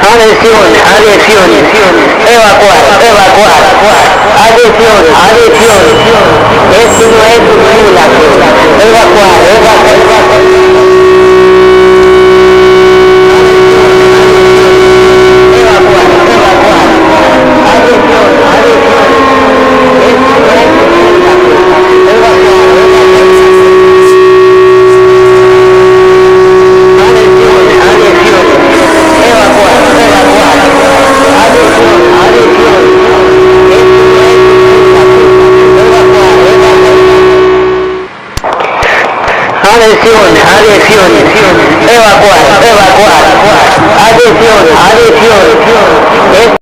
Atención, atención, evacuar, evacuar, atención, atención, esto no es un simulacro, evacuar, evacuar, evacuar. Atención, atención, evacuar, evacuar, atención, atención.